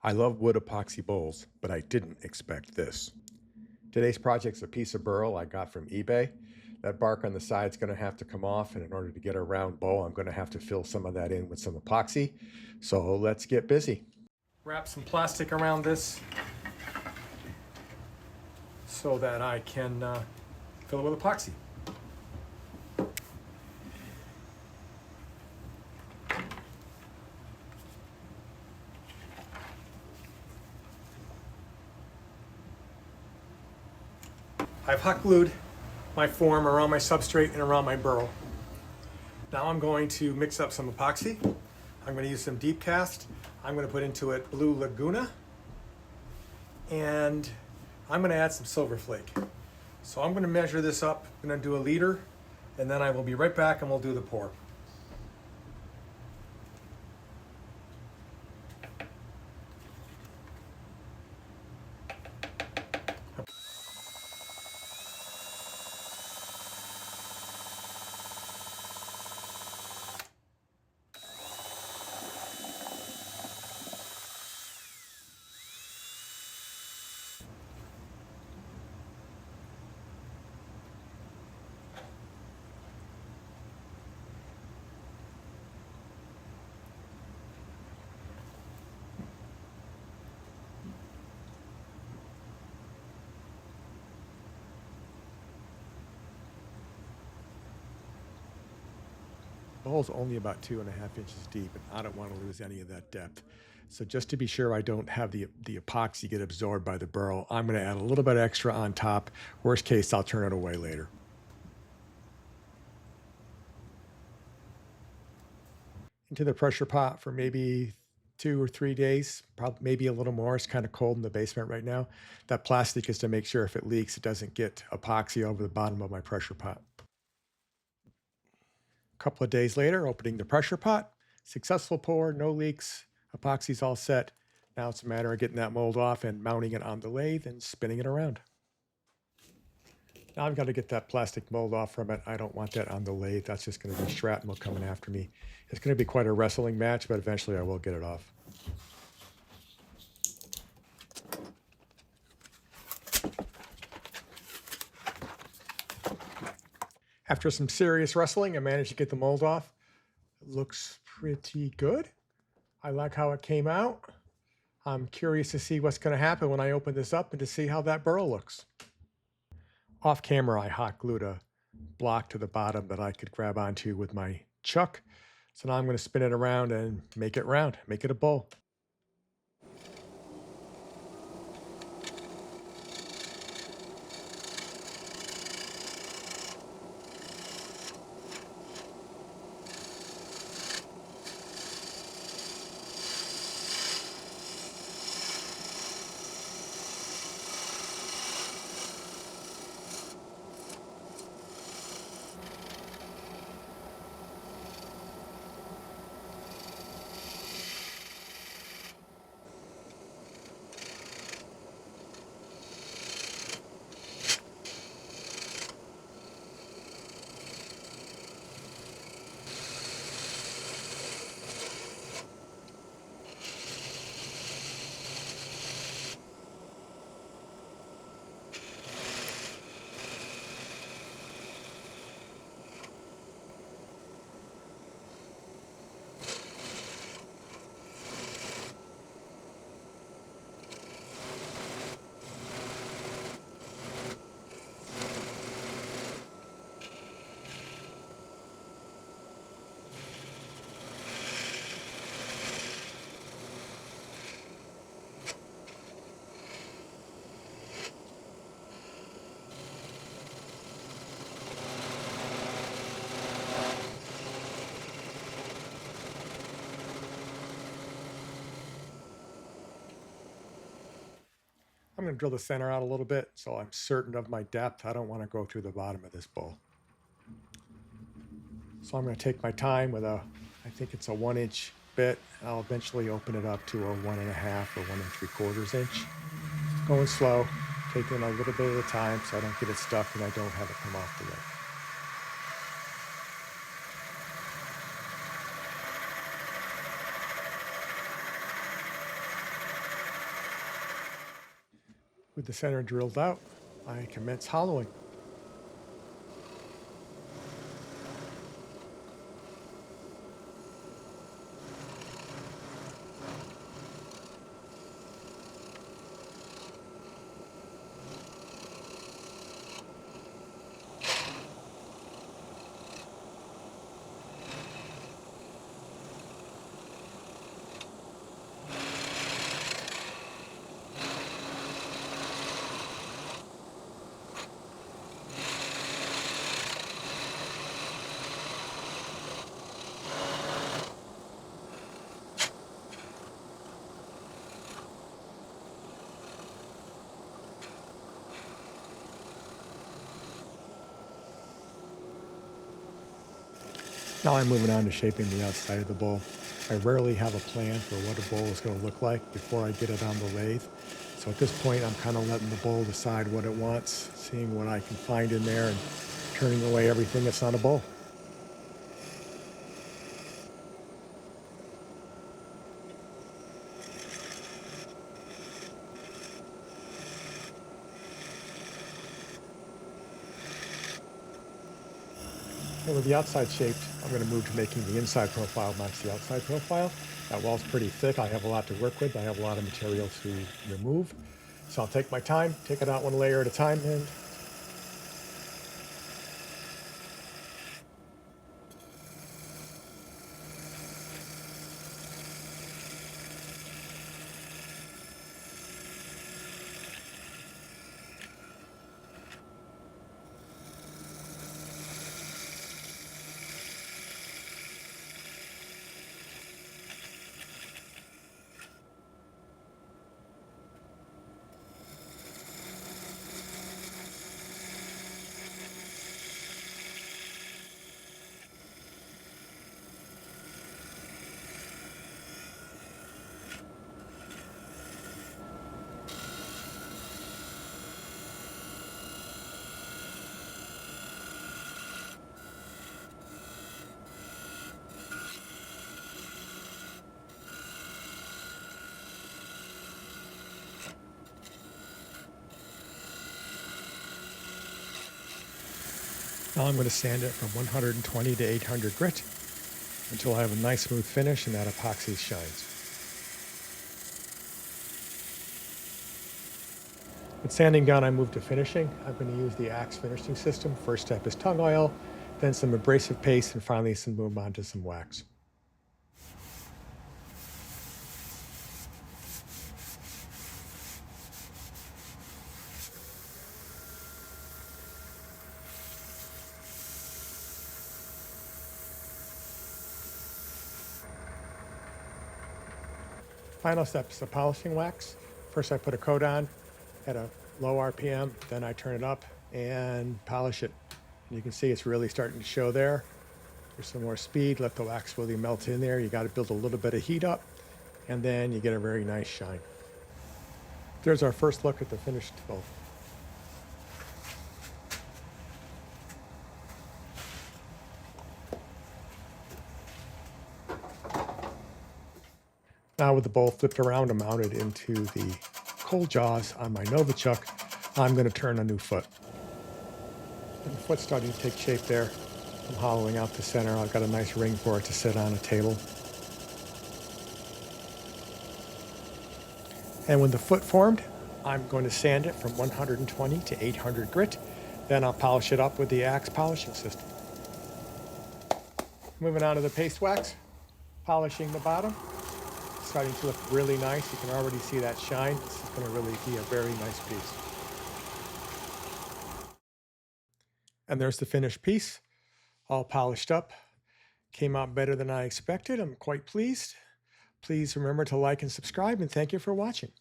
I love wood epoxy bowls, but I didn't expect this. Today's project's a piece of burl I got from eBay. That bark on the side is going to have to come off, and in order to get a round bowl, I'm going to have to fill some of that in with some epoxy. So let's get busy. Wrap some plastic around this so that I can fill it with epoxy. I've hot glued my form around my substrate and around my burl. Now I'm going to mix up some epoxy. I'm going to use some deep cast. I'm going to put into it Blue Laguna, and I'm going to add some silver flake. So I'm going to measure this up. I'm going to do a liter, and then I will be right back and we'll do the pour. The hole's only about 2.5 inches deep, and I don't want to lose any of that depth. So just to be sure I don't have the epoxy get absorbed by the burl, I'm going to add a little bit extra on top. Worst case, I'll turn it away later. Into the pressure pot for maybe 2 or 3 days, probably maybe a little more. It's kind of cold in the basement right now. That plastic is to make sure if it leaks, it doesn't get epoxy over the bottom of my pressure pot. A couple of days later, opening the pressure pot, successful pour, no leaks, epoxy's all set. Now it's a matter of getting that mold off and mounting it on the lathe and spinning it around. Now I've got to get that plastic mold off from it. I don't want that on the lathe. That's just going to be shrapnel coming after me. It's going to be quite a wrestling match, but eventually I will get it off. After some serious wrestling, I managed to get the mold off. It looks pretty good. I like how it came out. I'm curious to see what's going to happen when I open this up and to see how that burl looks. Off camera, I hot glued a block to the bottom that I could grab onto with my chuck. So now I'm going to spin it around and make it round, make it a bowl. I'm going to drill the center out a little bit so I'm certain of my depth. I don't want to go through the bottom of this bowl. So I'm going to take my time with I think it's a 1-inch bit. I'll eventually open it up to a 1.5 or 1 3/4 inch. Going slow, taking a little bit at a time so I don't get it stuck and I don't have it come off the lathe. With the center drilled out, I commence hollowing. Now I'm moving on to shaping the outside of the bowl. I rarely have a plan for what a bowl is going to look like before I get it on the lathe. So at this point, I'm kind of letting the bowl decide what it wants, seeing what I can find in there and turning away everything that's not a bowl. And with the outside shaped, I'm going to move to making the inside profile match the outside profile. That wall's pretty thick. I have a lot to work with. I have a lot of material to remove. So I'll take my time, take it out one layer at a time, and now I'm going to sand it from 120 to 800 grit until I have a nice smooth finish and that epoxy shines. With sanding done, I move to finishing. I'm going to use the axe finishing system. First step is tung oil, then some abrasive paste, and finally move on to some wax. Final step is the polishing wax. First I put a coat on at a low RPM, then I turn it up and polish it. And you can see it's really starting to show there. There's some more speed, let the wax really melt in there. You got to build a little bit of heat up, and then you get a very nice shine. There's our first look at the finished bowl. Now with the bowl flipped around and mounted into the cold jaws on my Novichok, I'm going to turn a new foot. And the foot's starting to take shape there. I'm hollowing out the center. I've got a nice ring for it to sit on a table. And when the foot formed, I'm going to sand it from 120 to 800 grit. Then I'll polish it up with the axe polishing system. Moving on to the paste wax, polishing the bottom. Starting to look really nice. You can already see that shine. This is going to really be a very nice piece. And there's the finished piece, all polished up. Came out better than I expected. I'm quite pleased. Please remember to like and subscribe, and thank you for watching.